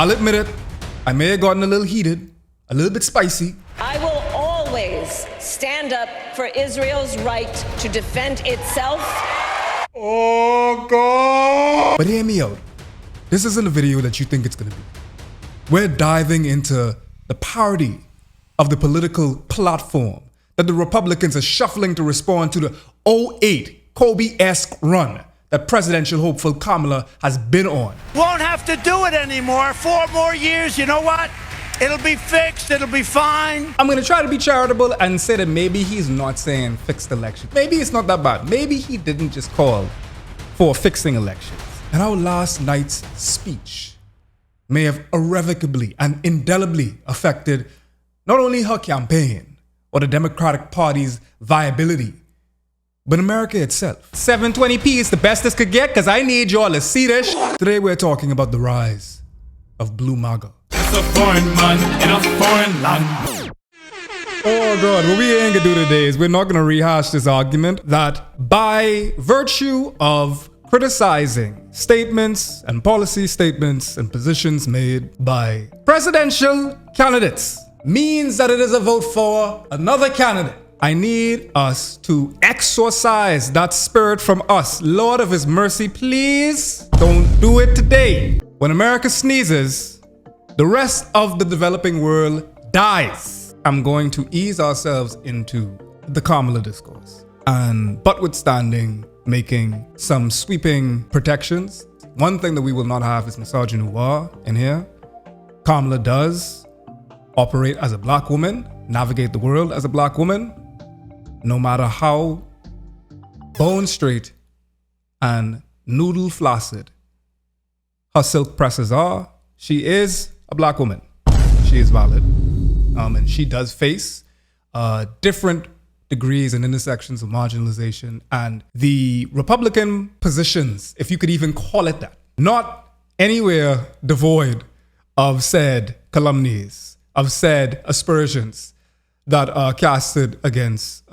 I'll admit it, I may have gotten a little heated, a little bit spicy. I will always stand up for Israel's right to defend itself. Oh, God. But hear me out. This isn't a video that you think it's going to be. We're diving into the parody of the political platform that the Republicans are shuffling to respond to the 08 Kobe-esque run that presidential hopeful Kamala has been on. Won't have to do it anymore. 4 more years, you know what? It'll be fixed, it'll be fine. I'm gonna try to be charitable and say that maybe he's not saying fixed election. Maybe it's not that bad. Maybe he didn't just call for fixing elections. And our last night's speech may have irrevocably and indelibly affected not only her campaign or the Democratic Party's viability, but America itself. 720p is the best this could get because I need y'all to see this. Today we're talking about the rise of Blue MAGA. It's a foreign man in a foreign land. Oh God, what we ain't gonna do today is we're not gonna rehash this argument that by virtue of criticizing statements and policy statements and positions made by presidential candidates means that it is a vote for another candidate. I need us to exorcise that spirit from us. Lord of His mercy, please don't do it today. When America sneezes, the rest of the developing world dies. I'm going to ease ourselves into the Kamala discourse. And notwithstanding making some sweeping protections, one thing that we will not have is misogynoir in here. Kamala does operate as a black woman, navigate the world as a black woman, no matter how bone straight and noodle flaccid her silk presses are. She is a black woman. She is valid. And she does face different degrees and intersections of marginalization. And the Republican positions, if you could even call it that, not anywhere devoid of said calumnies, of said aspersions that are casted against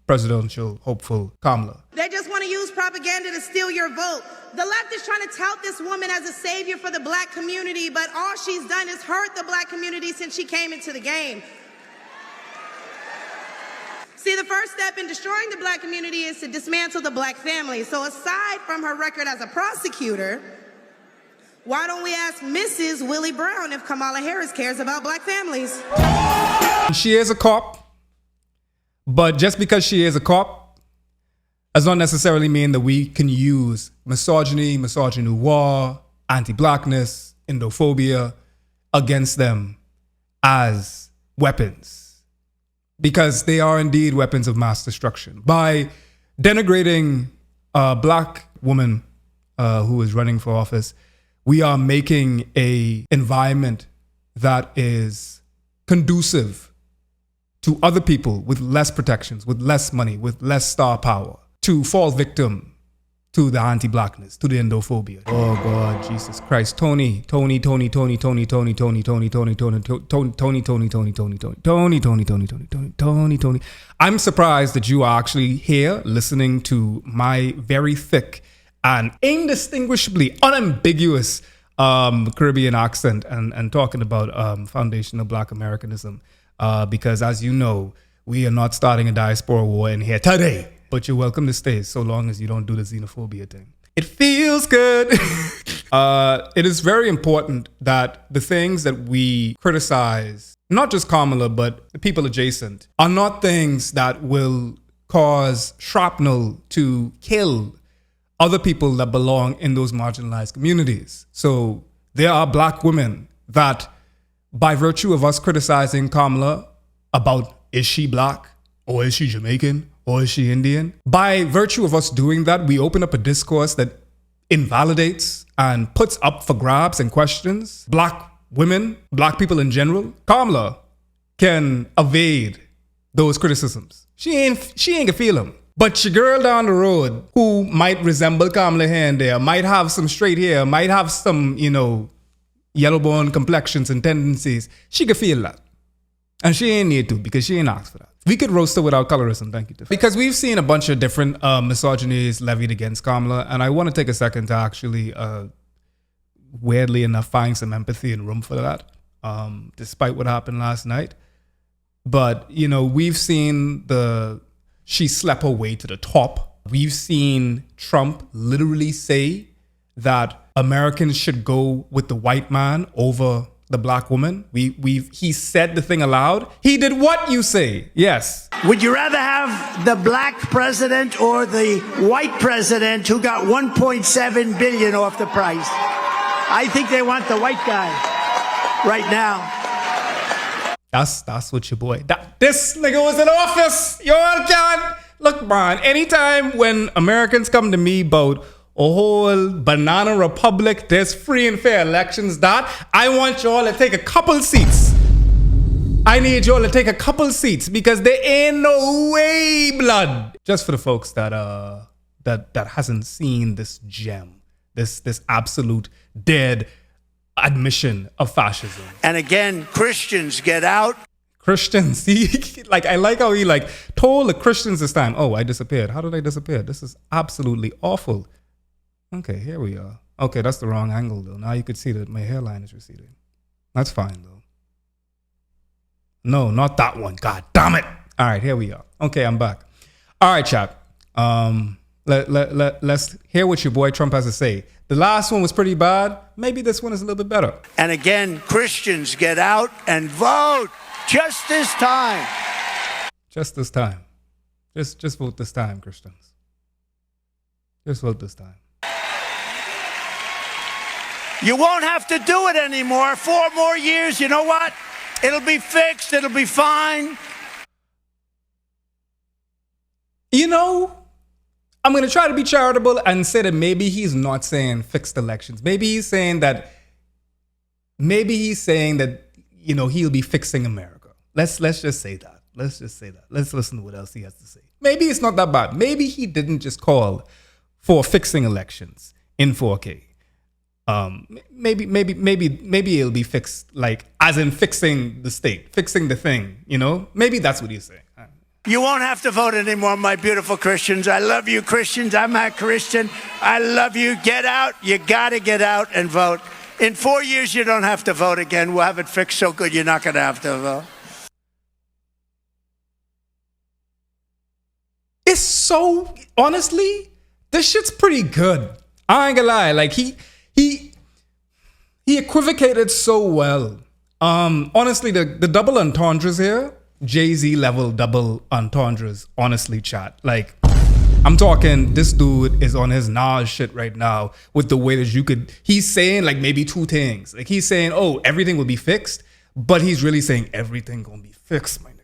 presidential hopeful Kamala. They just want to use propaganda to steal your vote. The left is trying to tout this woman as a savior for the black community, but all she's done is hurt the black community since she came into the game. See, the first step in destroying the black community is to dismantle the black family. So aside from her record as a prosecutor, why don't we ask Mrs. Willie Brown if Kamala Harris cares about black families? She is a cop, but just because she is a cop does not necessarily mean that we can use misogyny, misogynoir, anti-blackness, Indophobia against them as weapons. Because they are indeed weapons of mass destruction. By denigrating a black woman who is running for office, we are making an environment that is conducive to other people with less protections, with less money, with less star power, to fall victim to the anti-blackness, to the Indophobia. Oh God, Jesus Christ. Tony. I'm surprised that you are actually here listening to my very thick and indistinguishably unambiguous Caribbean accent and talking about foundational black Americanism. Because as you know, we are not starting a diaspora war in here today. But you're welcome to stay so long as you don't do the xenophobia thing. It feels good. It is very important that the things that we criticize, not just Kamala, but the people adjacent, are not things that will cause shrapnel to kill other people that belong in those marginalized communities. So there are black women that, by virtue of us criticizing Kamala about is she black or is she Jamaican, or is she Indian? By virtue of us doing that, we open up a discourse that invalidates and puts up for grabs and questions black women, black people in general. Kamala can evade those criticisms. She ain't gonna feel them. But your girl down the road who might resemble Kamala here and there, might have some straight hair, might have some, yellow bone complexions and tendencies, she could feel that. And she ain't need to because she ain't asked for that. We could roast her without colorism, thank you. Because we've seen a bunch of different misogynies levied against Kamala, and I want to take a second to actually weirdly enough, find some empathy and room for that, despite what happened last night. But, you know, we've seen she slept her way to the top. We've seen Trump literally say that Americans should go with the white man over the black woman. He said the thing aloud. He did what you say. Yes. Would you rather have the black president or the white president who got 1.7 billion off the price? I think they want the white guy right now. That's what your boy. This nigga was in office. You all can look, man. Anytime when Americans come to me about a whole banana republic, there's free and fair elections, that I want y'all to take a couple seats. I need y'all to take a couple seats because there ain't no way, blood. Just for the folks that hasn't seen this gem, this absolute dead admission of fascism. And again, Christians get out. Christians, I like how he told the Christians this time, oh, I disappeared. How did I disappear? This is absolutely awful. Okay, here we are. Okay, that's the wrong angle though. Now you could see that my hairline is receding. That's fine though. No, not that one. God damn it. All right, here we are. Okay, I'm back. All right, chat. Let's hear what your boy Trump has to say. The last one was pretty bad. Maybe this one is a little bit better. And again, Christians get out and vote just this time. Just this time. Just vote this time, Christians. Just vote this time. You won't have to do it anymore. 4 more years, you know what? It'll be fixed. It'll be fine. You know, I'm going to try to be charitable and say that maybe he's not saying fixed elections. Maybe he's saying that, you know, he'll be fixing America. Let's just say that. Let's just say that. Let's listen to what else he has to say. Maybe it's not that bad. Maybe he didn't just call for fixing elections in 4K. Maybe it'll be fixed, like as in fixing the state, fixing the thing, you know? Maybe that's what he's saying. You won't have to vote anymore, my beautiful Christians. I love you, Christians. I'm a Christian. I love you. Get out. You got to get out and vote. In 4 years, you don't have to vote again. We'll have it fixed so good you're not going to have to vote. It's so, honestly, this shit's pretty good. I ain't gonna lie. Like, he equivocated so well. Honestly, the double entendres here, Jay-Z level double entendres, honestly, chat. Like, I'm talking, this dude is on his Nas shit right now with the way that he's saying like maybe 2 things. Like, he's saying, oh, everything will be fixed, but he's really saying everything gonna be fixed, my nigga.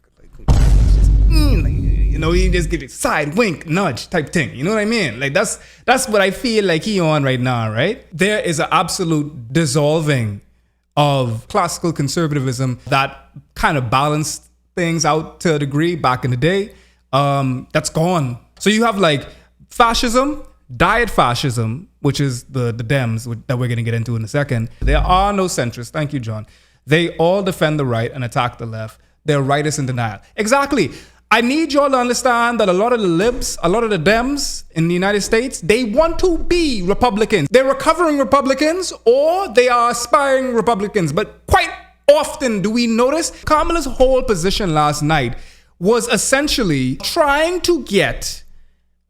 Like, you know, he just give it side wink, nudge type thing. You know what I mean? Like, that's what I feel like he on right now, right? There is an absolute dissolving of classical conservatism that kind of balanced things out to a degree back in the day. That's gone. So you have like fascism, diet fascism, which is the Dems that we're going to get into in a second. There are no centrists. Thank you, John. They all defend the right and attack the left. They're rightists in denial. Exactly. I need y'all to understand that a lot of the libs, a lot of the Dems in the United States, they want to be Republicans. They're recovering Republicans or they are aspiring Republicans. But quite often do we notice Kamala's whole position last night was essentially trying to get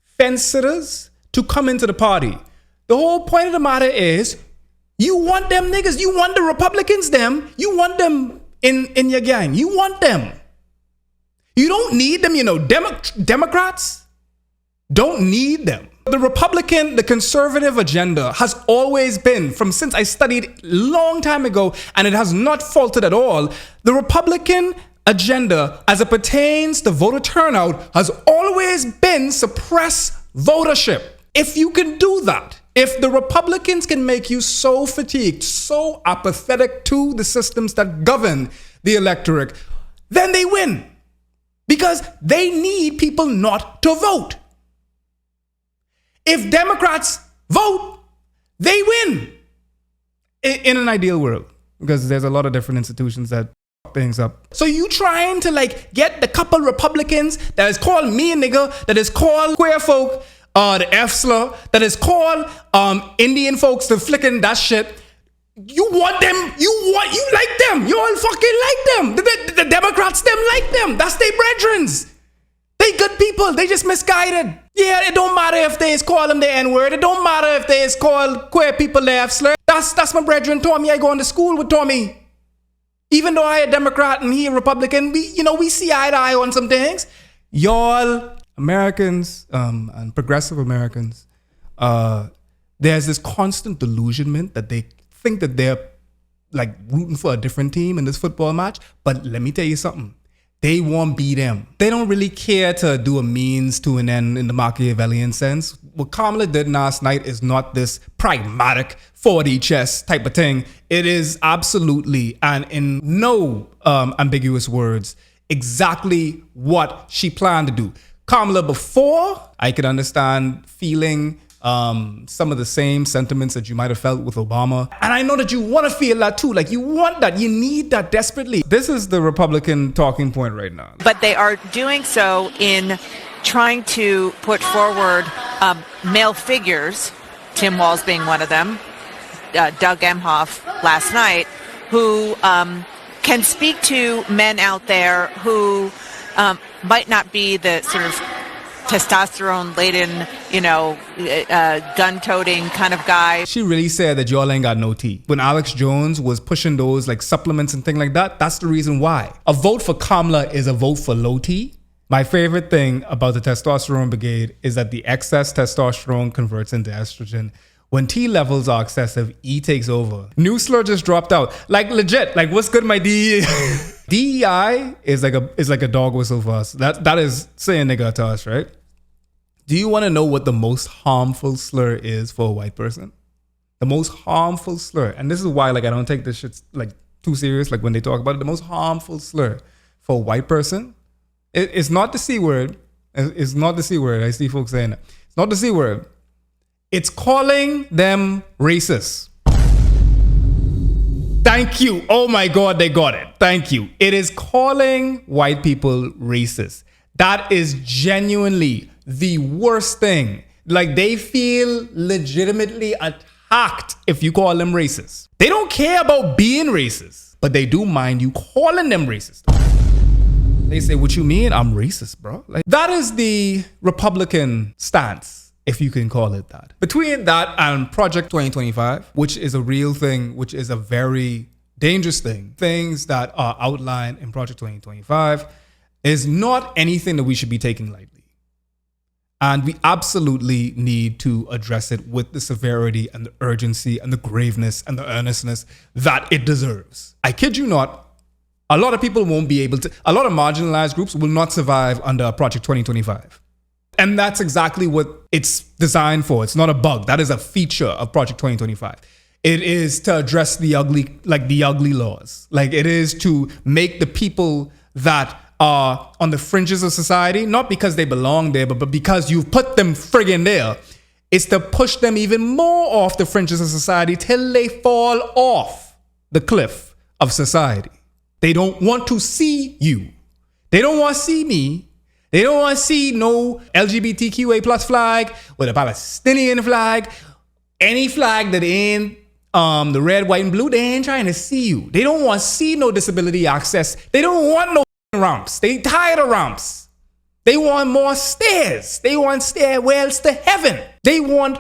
fence sitters to come into the party. The whole point of the matter is you want them niggas, you want the Republicans you want them in your gang. You want them. You don't need them, you know. Democrats don't need them. The conservative agenda has always been, since I studied long time ago, and it has not faltered at all. The Republican agenda, as it pertains to voter turnout, has always been suppress votership. If you can do that, if the Republicans can make you so fatigued, so apathetic to the systems that govern the electorate, then they win. Because they need people not to vote. If Democrats vote, they win. In an ideal world. Because there's a lot of different institutions that fuck things up. So you trying to like get the couple Republicans that is called me a nigga, that is called queer folk, the F slur, that is called Indian folks to flicking that shit. You want them, you like them. You all fucking like them. The Democrats, them like them. That's their brethrens. They good people. They just misguided. Yeah, it don't matter if they is call them the N-word. It don't matter if they is called queer people the F-slur. That's my brethren, Tommy. I go into school with Tommy. Even though I a Democrat and he a Republican, we see eye to eye on some things. Y'all, Americans, and progressive Americans, there's this constant delusionment that they think that they're like rooting for a different team in this football match. But let me tell you something. They won't beat them. They don't really care to do a means to an end in the Machiavellian sense. What Kamala did last night is not this pragmatic 4D chess type of thing. It is absolutely, and in no ambiguous words, exactly what she planned to do. Kamala before, I could understand feeling some of the same sentiments that you might have felt with Obama. And I know that you want to feel that too. Like you want that. You need that desperately. This is the Republican talking point right now. But they are doing so in trying to put forward male figures, Tim Walz being one of them, Doug Emhoff last night, who can speak to men out there who might not be the sort of testosterone-laden, gun-toting kind of guy. She really said that y'all ain't got no tea. When Alex Jones was pushing those like supplements and things like that, that's the reason why. A vote for Kamala is a vote for low T. My favorite thing about the testosterone brigade is that the excess testosterone converts into estrogen. When T levels are excessive, E takes over. New slur just dropped out. Like legit, like what's good my DEI? DEI is like a dog whistle for us. That is saying nigga to us, right? Do you want to know what the most harmful slur is for a white person? The most harmful slur, and this is why like I don't take this shit like too serious. Like when they talk about it, the most harmful slur for a white person, it's not the C word. It's not the C word. I see folks saying it. It's not the C word. It's calling them racist. Thank you. Oh my God, they got it. Thank you. It is calling white people racist. That is genuinely the worst thing. Like they feel legitimately attacked if you call them racist. They don't care about being racist, but they do mind you calling them racist. They say, what you mean? I'm racist, bro. Like that is the Republican stance, if you can call it that. Between that and Project 2025, which is a real thing, which is a very dangerous thing, things that are outlined in Project 2025 is not anything that we should be taking lightly. And we absolutely need to address it with the severity and the urgency and the graveness and the earnestness that it deserves. I kid you not, a lot of people won't be able to, a lot of marginalized groups will not survive under Project 2025. And that's exactly what it's designed for. It's not a bug. That is a feature of Project 2025. It is to address the ugly laws. Like it is to make the people that are on the fringes of society, not because they belong there, but because you've put them friggin' there. It's to push them even more off the fringes of society till they fall off the cliff of society. They don't want to see you. They don't want to see me. They don't want to see no LGBTQA plus flag with a Palestinian flag. Any flag that ain't the red, white, and blue, they ain't trying to see you. They don't want to see no disability access. They don't want no ramps. They tired of ramps. They want more stairs. They want stairwells to heaven. They want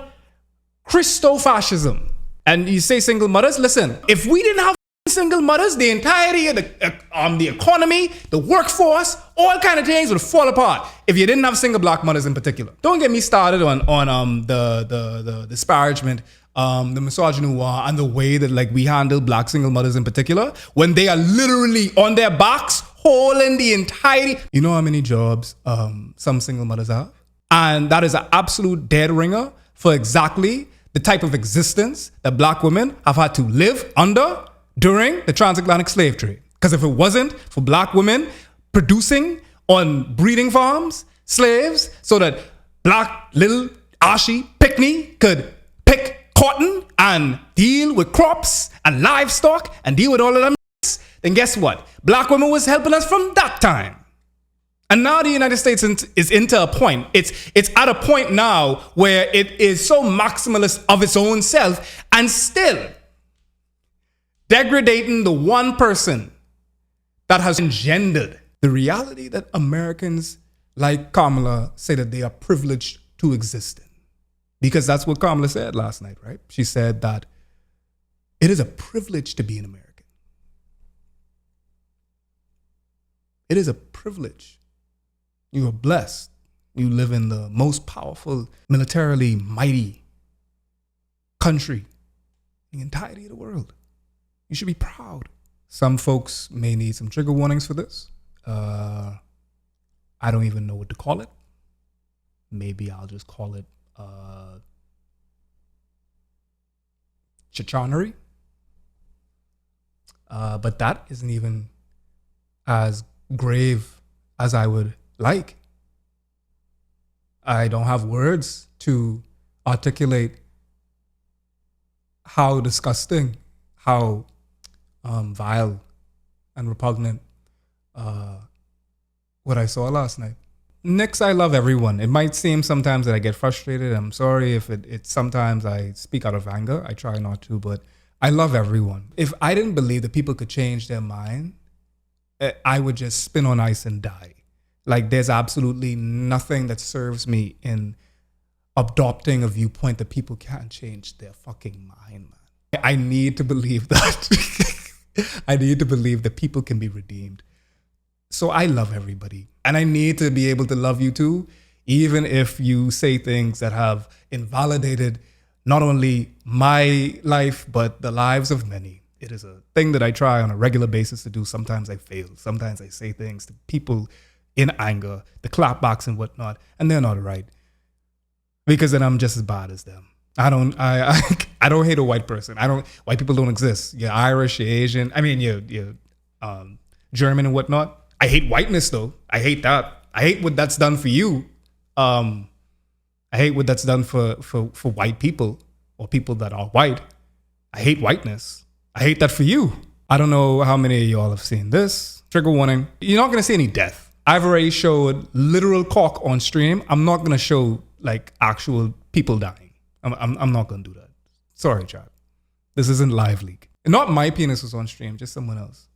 Christofascism. And you say single mothers? Listen, if we didn't have single mothers, the entirety of the economy, the workforce, all kind of things would fall apart if you didn't have single black mothers in particular. Don't get me started on the disparagement, the misogynoir, and the way that like we handle black single mothers in particular when they are literally on their backs holding the entirety. You know how many jobs some single mothers have? And that is an absolute dead ringer for exactly the type of existence that black women have had to live under during the transatlantic slave trade. Because if it wasn't for black women producing on breeding farms, slaves, so that black little Ashi Pickney could pick cotton and deal with crops and livestock and deal with all of them, then guess what? Black women was helping us from that time. And now the United States is into a point. It's at a point now where it is so maximalist of its own self, and still degrading the one person that has engendered the reality that Americans like Kamala say that they are privileged to exist in. Because that's what Kamala said last night, right? She said that it is a privilege to be an American. It is a privilege. You are blessed. You live in the most powerful, militarily mighty country in the entirety of the world. You should be proud. Some folks may need some trigger warnings for this. I don't even know what to call it. Maybe I'll just call it chicanery. But that isn't even as grave as I would like. I don't have words to articulate how disgusting, how vile and repugnant what I saw last night. Next, I love everyone. It might seem sometimes that I get frustrated. I'm sorry if it sometimes I speak out of anger. I try not to, but I love everyone. If I didn't believe that people could change their mind, I would just spin on ice and die. Like, there's absolutely nothing that serves me in adopting a viewpoint that people can't change their fucking mind, man. I need to believe that. I need to believe that people can be redeemed. So I love everybody. And I need to be able to love you too, even if you say things that have invalidated not only my life, but the lives of many. It is a thing that I try on a regular basis to do. Sometimes I fail. Sometimes I say things to people in anger, the clapbacks and whatnot, and they're not right. Because then I'm just as bad as them. I don't hate a white person. White people don't exist. You're Irish, you're Asian. I mean, you're German and whatnot. I hate whiteness though. I hate that. I hate what that's done for you. I hate what that's done for white people or people that are white. I hate whiteness. I hate that for you. I don't know how many of y'all have seen this. Trigger warning. You're not gonna see any death. I've already showed literal cock on stream. I'm not gonna show like actual people dying. I'm not gonna do that. Sorry, chat. This isn't Live Leak. Not my penis was on stream, just someone else.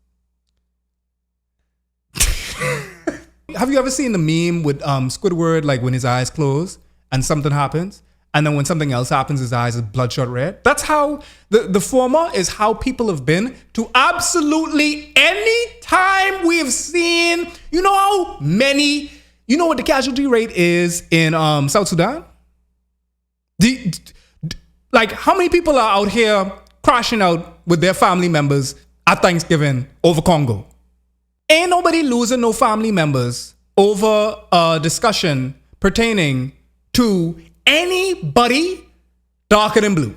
Have you ever seen the meme with Squidward, like when his eyes close and something happens, and then when something else happens, his eyes are bloodshot red? That's how the former is how people have been to absolutely any time we've seen. You know how many? You know what the casualty rate is in South Sudan? Like how many people are out here crashing out with their family members at Thanksgiving over Congo? Ain't nobody losing no family members over a discussion pertaining to anybody darker than blue.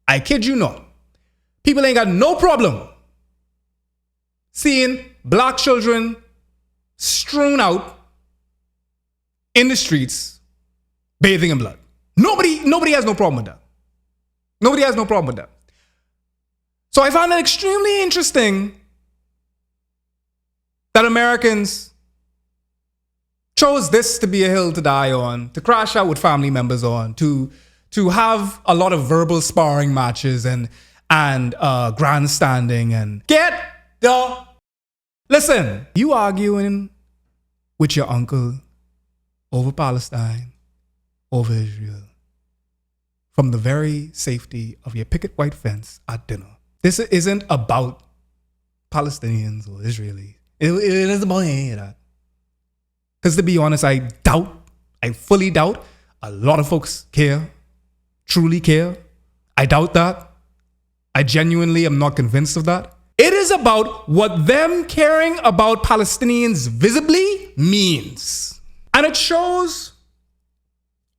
I kid you not. People ain't got no problem seeing black children strewn out in the streets bathing in blood. Nobody has no problem with that. Nobody has no problem with that. So I found it extremely interesting that Americans chose this to be a hill to die on, to crash out with family members on, to have a lot of verbal sparring matches and grandstanding and listen, you arguing with your uncle over Palestine, over Israel, from the very safety of your picket white fence at dinner. This isn't about Palestinians or Israelis. It is about any of that. Because to be honest, I fully doubt a lot of folks care, truly care. I doubt that. I genuinely am not convinced of that. It is about what them caring about Palestinians visibly means. And it shows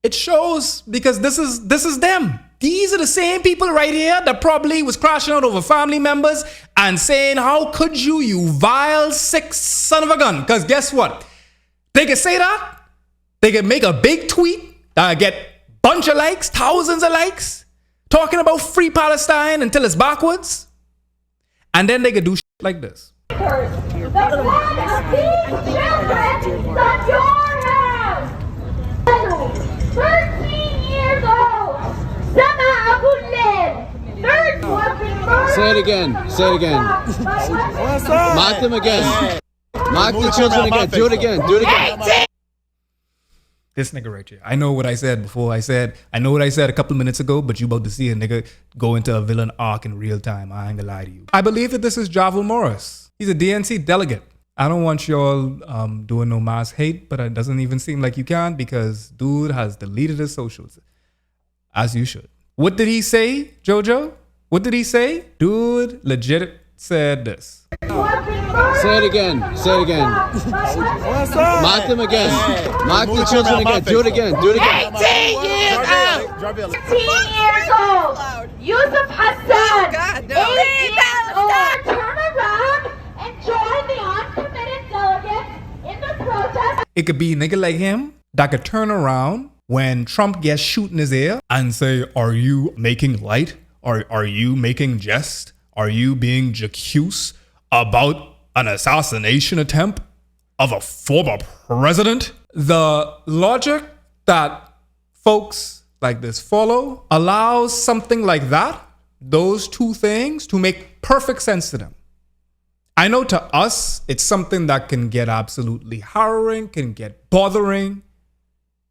because this is them. These are the same people right here that probably was crashing out over family members and saying, how could you vile, sick son of a gun? Because guess what? They can say that. They can make a big tweet that get a bunch of likes, thousands of likes, talking about free Palestine until it's backwards. And then they could do shit like this. The blood of these children that your hands. 13 years old. Sama Abu Lib. 13 was been murdered. Say it again. Say it again. Mock them again. Mock the children again. Do it again. Do it again. This nigga right here. I know what I said before. I know what I said a couple minutes ago, but you about to see a nigga go into a villain arc in real time. I ain't gonna lie to you. I believe that this is Javel Morris. He's a DNC delegate. I don't want y'all doing no mass hate, but it doesn't even seem like you can because dude has deleted his socials. As you should. What did he say, Jojo? What did he say? Dude legit said this. Say it again. Say it again. Mock them again. Mock the children again. Do it again. Do it again. 18 years old. 18 years old. Yusuf Hassan. 8 years old. Turn around and join the uncommitted delegates in the protest. It could be a nigga like him that could turn around when Trump gets shoot in his ear and say, are you making light? Are you making jest? Are you being jocose about an assassination attempt of a former president? The logic that folks like this follow allows something like that, those two things, to make perfect sense to them. I know to us, it's something that can get absolutely harrowing, can get bothering,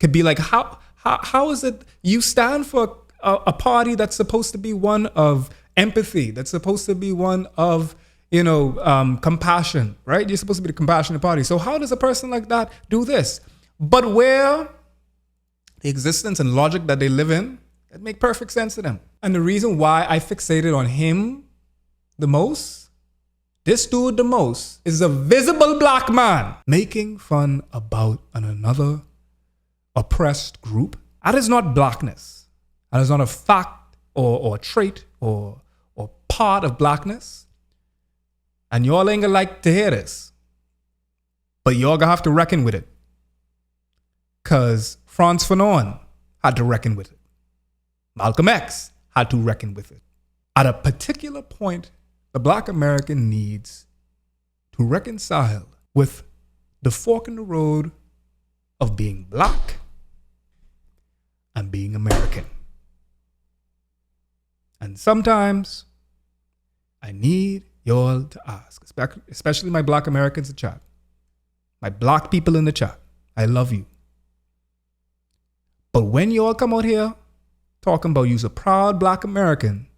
could be like, how is it you stand for a party that's supposed to be one of empathy, that's supposed to be one of, compassion, right? You're supposed to be the compassionate party. So how does a person like that do this? But where the existence and logic that they live in, it make perfect sense to them. And the reason why I fixated on him the most, this dude the most, is a visible black man making fun about another oppressed group. That is not blackness. That is not a fact or trait or part of blackness. And y'all ain't gonna like to hear this, but y'all gonna have to reckon with it. Cause Frantz Fanon had to reckon with it. Malcolm X had to reckon with it. At a particular point, the black American needs to reconcile with the fork in the road of being black and being American. And sometimes I need y'all to ask, especially my black Americans in chat, my black people in the chat, I love you. But when y'all come out here talking about you's a proud black American,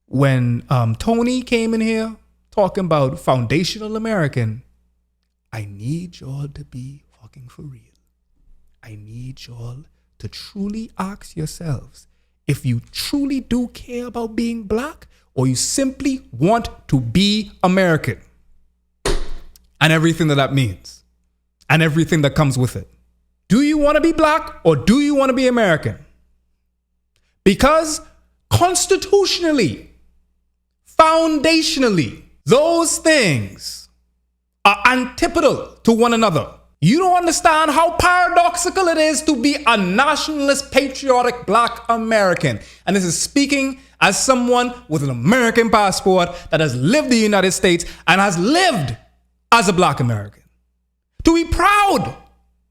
when Tony came in here talking about foundational American, I need y'all to be fucking for real. I need y'all to truly ask yourselves if you truly do care about being black or you simply want to be American and everything that means and everything that comes with it. Do you want to be black or do you want to be American? Because constitutionally, foundationally, those things are antipodal to one another. You don't understand how paradoxical it is to be a nationalist, patriotic black American. And this is speaking as someone with an American passport that has lived in the United States and has lived as a black American. To be proud.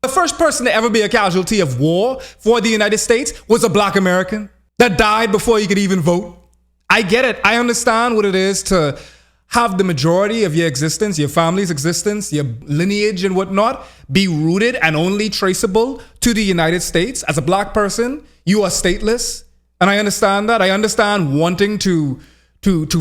The first person to ever be a casualty of war for the United States was a black American that died before he could even vote. I get it. I understand what it is to have the majority of your existence, your family's existence, your lineage and whatnot be rooted and only traceable to the United States. As a black person, you are stateless. And I understand that. I understand wanting to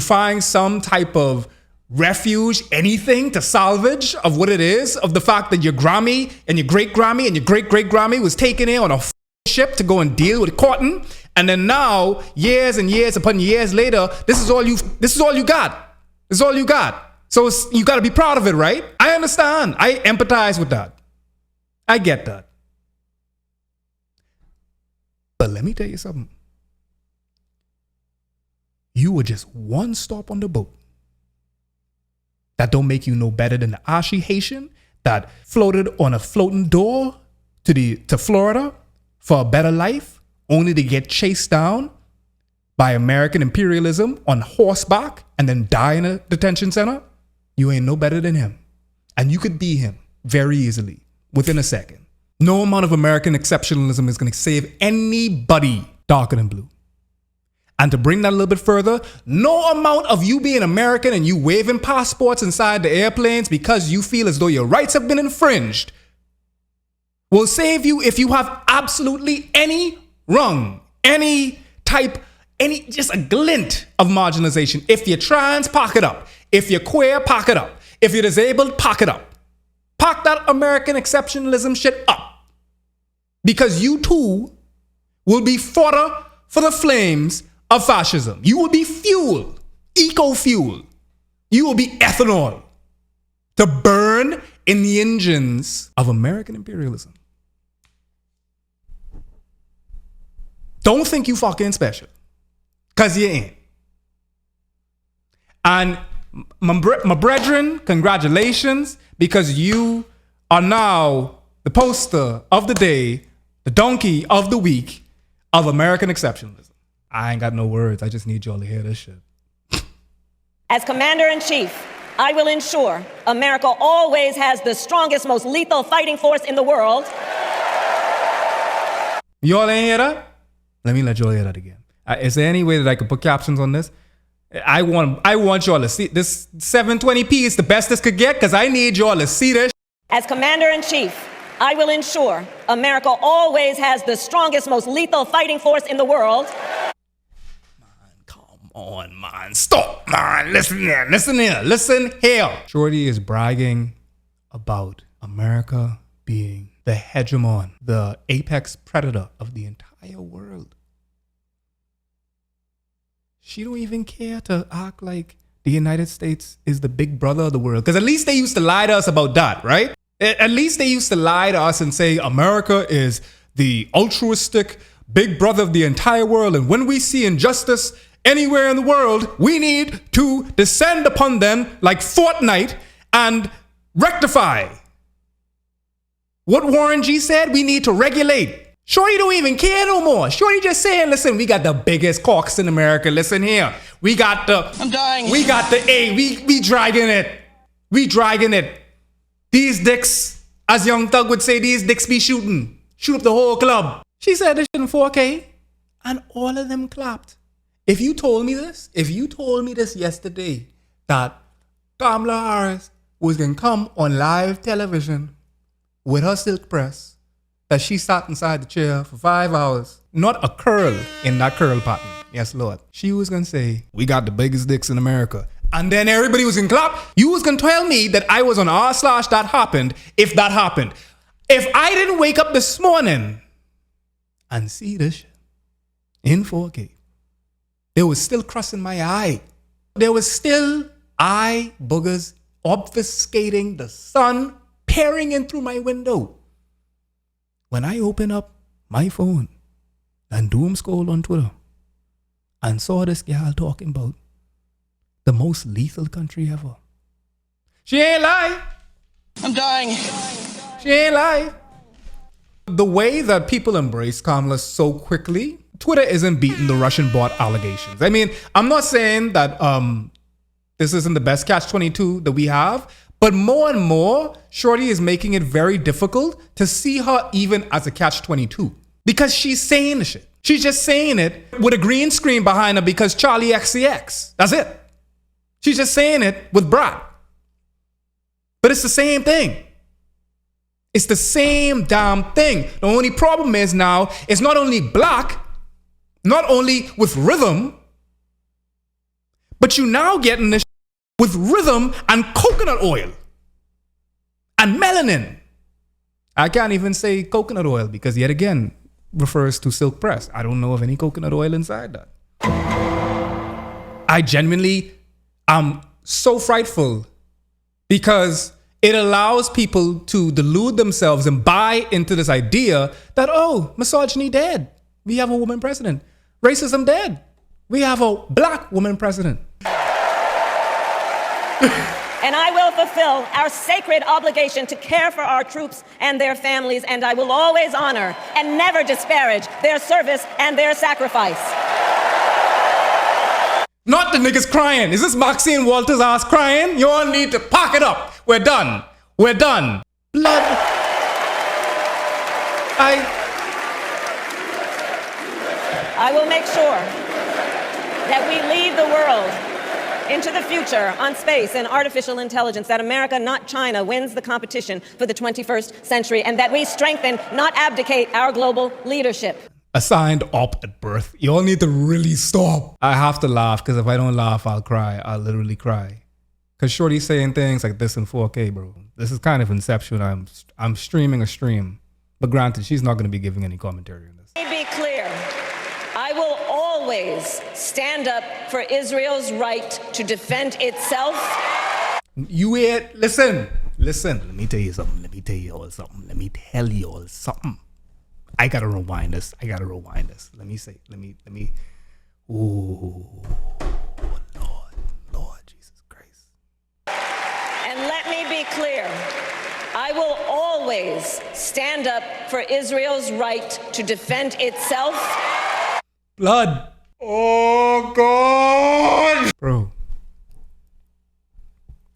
find some type of refuge, anything to salvage of what it is, of the fact that your Grammy and your great Grammy and your great Grammy was taken in on a ship to go and deal with cotton. And then now, years and years upon years later, this is all you got. This is all you got. So you got to be proud of it, right? I understand. I empathize with that. I get that. But let me tell you something. You were just one stop on the boat. That don't make you no better than the Ashi Haitian that floated on a floating door to Florida for a better life, only to get chased down by American imperialism on horseback and then die in a detention center. You ain't no better than him. And you could be him very easily within a second. No amount of American exceptionalism is going to save anybody darker than blue. And to bring that a little bit further, no amount of you being American and you waving passports inside the airplanes because you feel as though your rights have been infringed will save you if you have absolutely any wrong, any type, just a glint of marginalization. If you're trans, pack it up. If you're queer, pack it up. If you're disabled, pack it up. Pack that American exceptionalism shit up. Because you too will be fodder for the flames of fascism. You will be fuel, eco-fuel. You will be ethanol to burn in the engines of American imperialism. Don't think you fucking special, because you ain't. And my brethren, congratulations, because you are now the poster of the day, the donkey of the week of American exceptionalism. I ain't got no words. I just need y'all to hear this shit. As Commander-in-Chief, I will ensure America always has the strongest, most lethal fighting force in the world. Y'all ain't hear that? Let me let y'all hear that again. Is there any way that I could put captions on this? I want y'all to see this. 720p is the best this could get because I need y'all to see this. As Commander-in-Chief, I will ensure America always has the strongest, most lethal fighting force in the world. Come on, man. Stop, man. Listen here. Shorty is bragging about America being the hegemon, the apex predator of the entire world. She don't even care to act like the United States is the big brother of the world. Because at least they used to lie to us about that, right? At least they used to lie to us and say America is the altruistic big brother of the entire world. And when we see injustice anywhere in the world, we need to descend upon them like Fortnite and rectify. What Warren G said, we need to regulate. Shorty don't even care no more. Shorty just saying, listen, we got the biggest caucus in America. Listen here. We got the... I'm dying. We got the A. We dragging it. We dragging it. These dicks, as Young Thug would say, these dicks be shooting. Shoot up the whole club. She said this shit in 4K, and all of them clapped. If you told me this yesterday, that Kamala Harris was going to come on live television with her silk press, that she sat inside the chair for 5 hours, not a curl in that curl pattern. Yes, Lord. She was going to say, we got the biggest dicks in America. And then everybody was in clap. You was going to tell me that I was on r/that happened if that happened. If I didn't wake up this morning and see this shit in 4K, there was still crust in my eye. There was still eye boogers obfuscating the sun peering in through my window. When I open up my phone and doom scroll on Twitter and saw this gal talking about the most lethal country ever. She ain't lie. I'm dying. She ain't lie. The way that people embrace Kamala so quickly, Twitter isn't beating the Russian bot allegations. I mean, I'm not saying that this isn't the best catch-22 that we have, but more and more, Shorty is making it very difficult to see her even as a catch-22 because she's saying the shit. She's just saying it with a green screen behind her because Charlie XCX. That's it. She's just saying it with Brad. But it's the same thing. It's the same damn thing. The only problem is now, it's not only black, not only with rhythm, but you now getting this with rhythm and coconut oil and melanin. I can't even say coconut oil because yet again refers to silk press. I don't know of any coconut oil inside that. I genuinely am so frightful because it allows people to delude themselves and buy into this idea that, oh, misogyny dead. We have a woman president. Racism dead. We have a black woman president. And I will fulfill our sacred obligation to care for our troops and their families, and I will always honor and never disparage their service and their sacrifice. Not the niggas crying. Is this Maxine Walters' ass crying? You all need to pack it up. We're done. We're done. Blood. I will make sure that we lead the world into the future on space and artificial intelligence, that America, not China, wins the competition for the 21st century, and that we strengthen, not abdicate, our global leadership. Assigned op at birth. You all need to really stop. I have to laugh because if I don't laugh, I'll cry. I'll literally cry. Because Shorty's saying things like this in 4K, bro. This is kind of Inception. I'm streaming a stream. But granted, she's not going to be giving any commentary on this. Let me be clear. I will always stand up for Israel's right to defend itself. You hear? Listen. Let me tell you something. Let me tell you all something. I gotta rewind this. Let me. Ooh, Lord Jesus Christ. And let me be clear. I will always stand up for Israel's right to defend itself. Blood. Oh, God. Bro,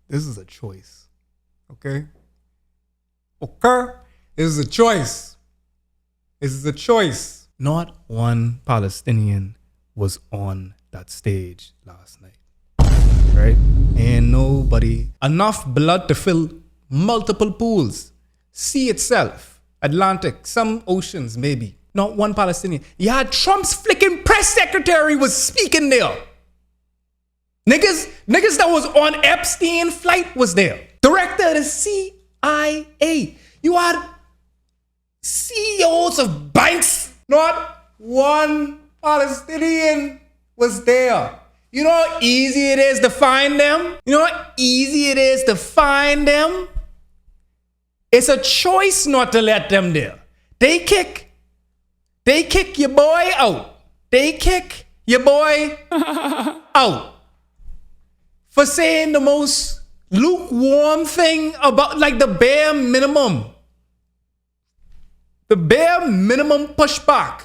this is a choice. Okay? This is a choice. This is a choice. Not one Palestinian was on that stage last night. Right? Ain't nobody. Enough blood to fill multiple pools. Sea itself. Atlantic. Some oceans, maybe. Not one Palestinian. You had Trump's flicking press secretary was speaking there. Niggas that was on Epstein flight was there. Director of the CIA. You had CEOs of banks. Not one Palestinian was there. You know how easy it is to find them? It's a choice not to let them there. They kick your boy out. Out. For saying the most lukewarm thing about, like, the bare minimum. The bare minimum pushback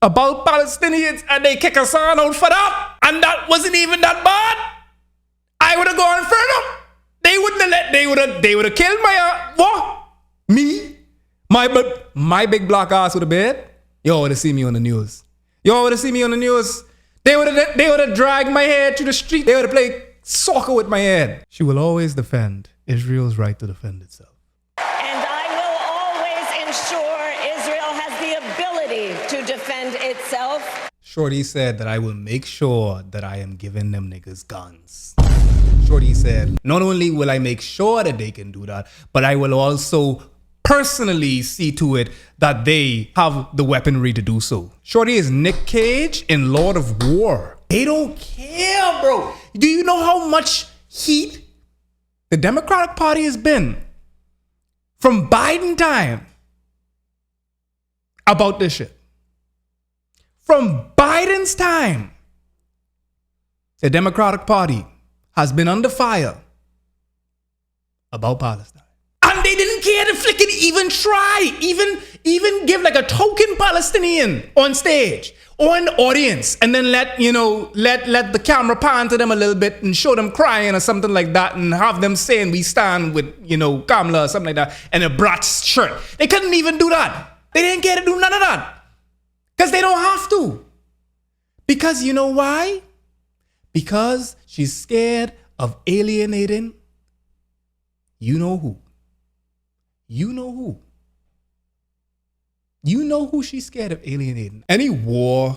about Palestinians, and they kick us out for that. And that wasn't even that bad. I would have gone further. They wouldn't have let, they would have killed my, what? Me? My big black ass would have been. Y'all would have seen me on the news. They would have dragged my head to the street. They would have played soccer with my head. She will always defend Israel's right to defend itself. And I will always ensure Israel has the ability to defend itself. Shorty said that I will make sure that I am giving them niggas guns. Shorty said, not only will I make sure that they can do that, but I will also personally see to it that they have the weaponry to do so. Shorty is Nick Cage in Lord of War. They don't care, bro. Do you know how much heat the Democratic Party has been from Biden time about this shit? From Biden's time, the Democratic Party has been under fire about Palestine. And they didn't care to flick it, even try, even give like a token Palestinian on stage or an audience, and then let the camera pan to them a little bit and show them crying or something like that, and have them saying we stand with, Kamala or something like that, and a Bratz shirt. They couldn't even do that. They didn't care to do none of that. Because they don't have to. Because you know why? Because she's scared of alienating you know who. You know who she's scared of alienating. Any war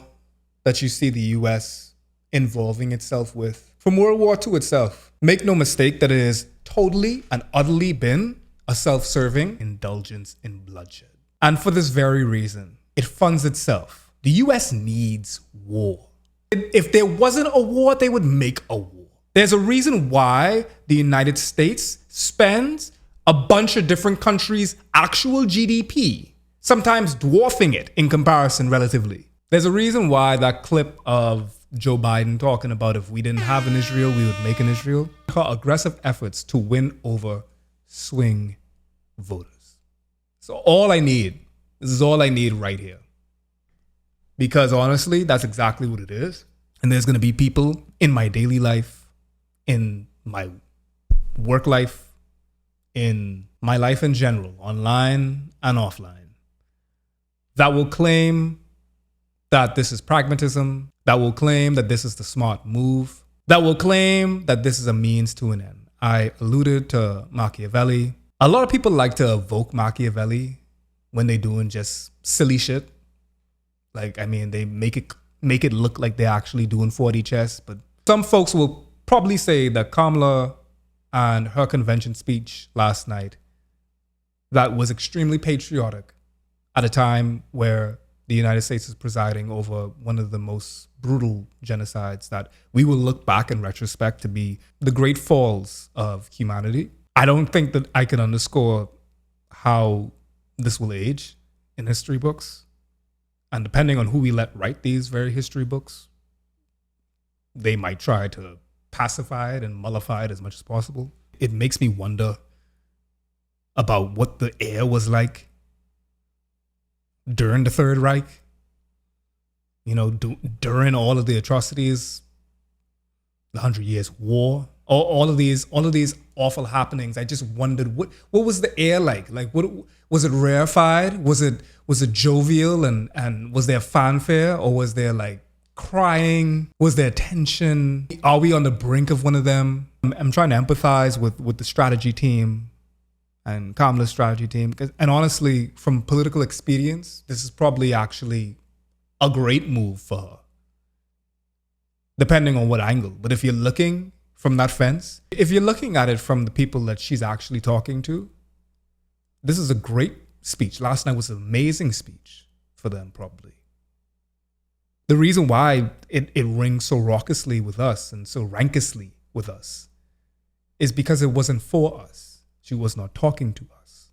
that you see the US involving itself with, from World War II itself, make no mistake that it has totally and utterly been a self-serving indulgence in bloodshed. And for this very reason, it funds itself. The US needs war. If there wasn't a war, they would make a war. There's a reason why the United States spends a bunch of different countries' actual GDP, sometimes dwarfing it in comparison relatively. There's a reason why that clip of Joe Biden talking about if we didn't have an Israel, we would make an Israel, are aggressive efforts to win over swing voters. So this is all I need right here. Because honestly, that's exactly what it is. And there's going to be people in my daily life, in my work life, in my life in general, online and offline, that will claim that this is pragmatism, that will claim that this is the smart move, that will claim that this is a means to an end. I alluded to Machiavelli. A lot of people like to evoke Machiavelli when they're doing just silly shit. Like, I mean, they make it look like they're actually doing 4D chess. But some folks will probably say that Kamala and her convention speech last night, that was extremely patriotic at a time where the United States is presiding over one of the most brutal genocides that we will look back in retrospect to be the great falls of humanity. I don't think that I can underscore how this will age in history books. And depending on who we let write these very history books, they might try to pacify it and mollify it as much as possible. It makes me wonder about what the air was like during the Third Reich, you know, during all of the atrocities, the 100 Years' War, all of these awful happenings. I just wondered what was the air like? Like, what was it rarefied? Was it jovial and was there fanfare, or was there like crying? Was there tension? Are we on the brink of one of them? I'm trying to empathize with the strategy team and Kamala's strategy team. And honestly, from political experience, this is probably actually a great move for her, depending on what angle. But if you're looking from that fence, if you're looking at it from the people that she's actually talking to, this is a great speech. Last night was an amazing speech for them, probably. The reason why it rings so raucously with us and so rancously with us is because it wasn't for us. She was not talking to us.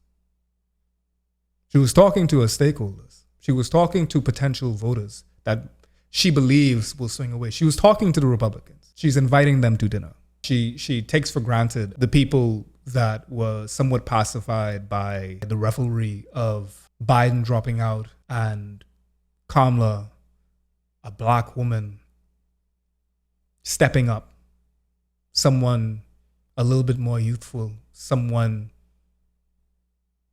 She was talking to her stakeholders. She was talking to potential voters that she believes will swing away. She was talking to the Republicans. She's inviting them to dinner. She takes for granted the people that were somewhat pacified by the revelry of Biden dropping out and Kamala, a black woman, stepping up, someone a little bit more youthful, someone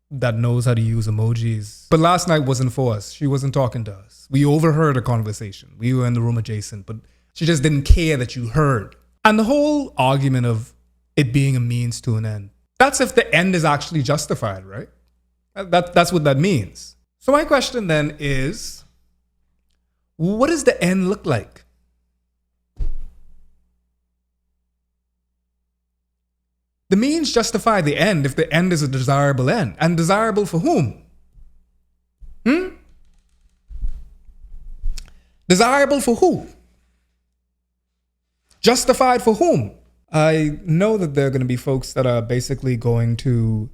that knows how to use emojis. But last night wasn't for us. She wasn't talking to us. We overheard a conversation. We were in the room adjacent, but she just didn't care that you heard. And the whole argument of it being a means to an end, that's if the end is actually justified, right? That's what that means. So my question then is, what does the end look like? The means justify the end if the end is a desirable end. And desirable for whom? Desirable for who? Justified for whom? I know that there are going to be folks that are basically going to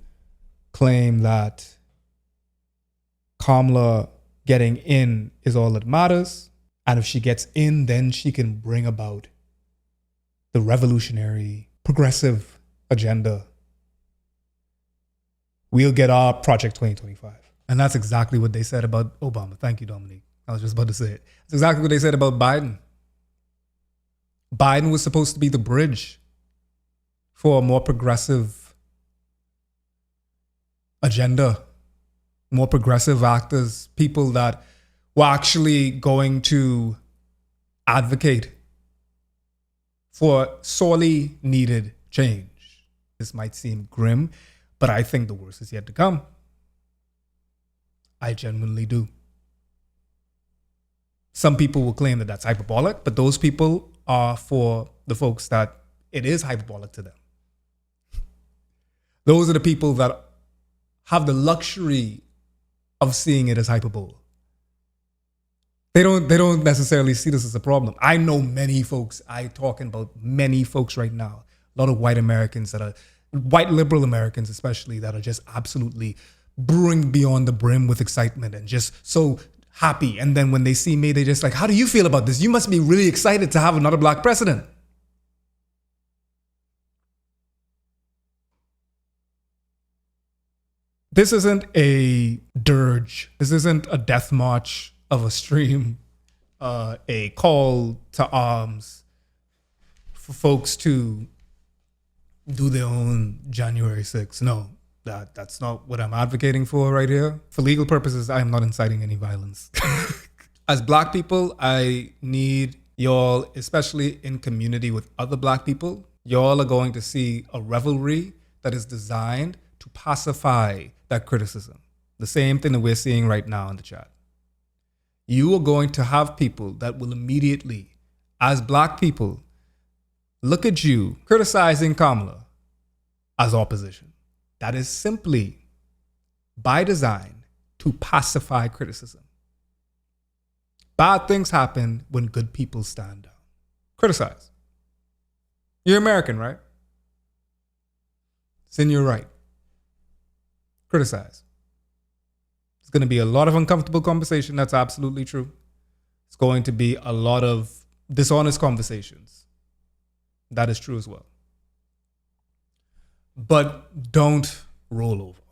claim that Kamala getting in is all that matters. And if she gets in, then she can bring about the revolutionary, progressive agenda. We'll get our Project 2025. And that's exactly what they said about Obama. Thank you, Dominique. I was just about to say it. That's exactly what they said about Biden. Biden was supposed to be the bridge for a more progressive agenda, more progressive actors, people that were actually going to advocate for sorely needed change. This might seem grim, but I think the worst is yet to come. I genuinely do. Some people will claim that that's hyperbolic, but those people are for the folks that it is hyperbolic to them. Those are the people that have the luxury of seeing it as hyperbole. They don't necessarily see this as a problem. I know many folks, I'm talking about many folks right now, a lot of white Americans that are, white liberal Americans especially, that are just absolutely brewing beyond the brim with excitement and just so happy. And then when they see me, they just like, how do you feel about this? You must be really excited to have another black president. This isn't a dirge. This isn't a death march of a stream, a call to arms for folks to do their own January 6th. No, that's not what I'm advocating for right here. For legal purposes, I am not inciting any violence. As black people, I need y'all, especially in community with other black people, y'all are going to see a revelry that is designed to pacify that criticism. The same thing that we're seeing right now in the chat. You are going to have people that will immediately, as black people, look at you criticizing Kamala as opposition. That is simply by design to pacify criticism. Bad things happen when good people stand down. Criticize. You're American, right? It's in your right. Criticize. It's going to be a lot of uncomfortable conversation. That's absolutely true. It's going to be a lot of dishonest conversations. That is true as well. But don't roll over.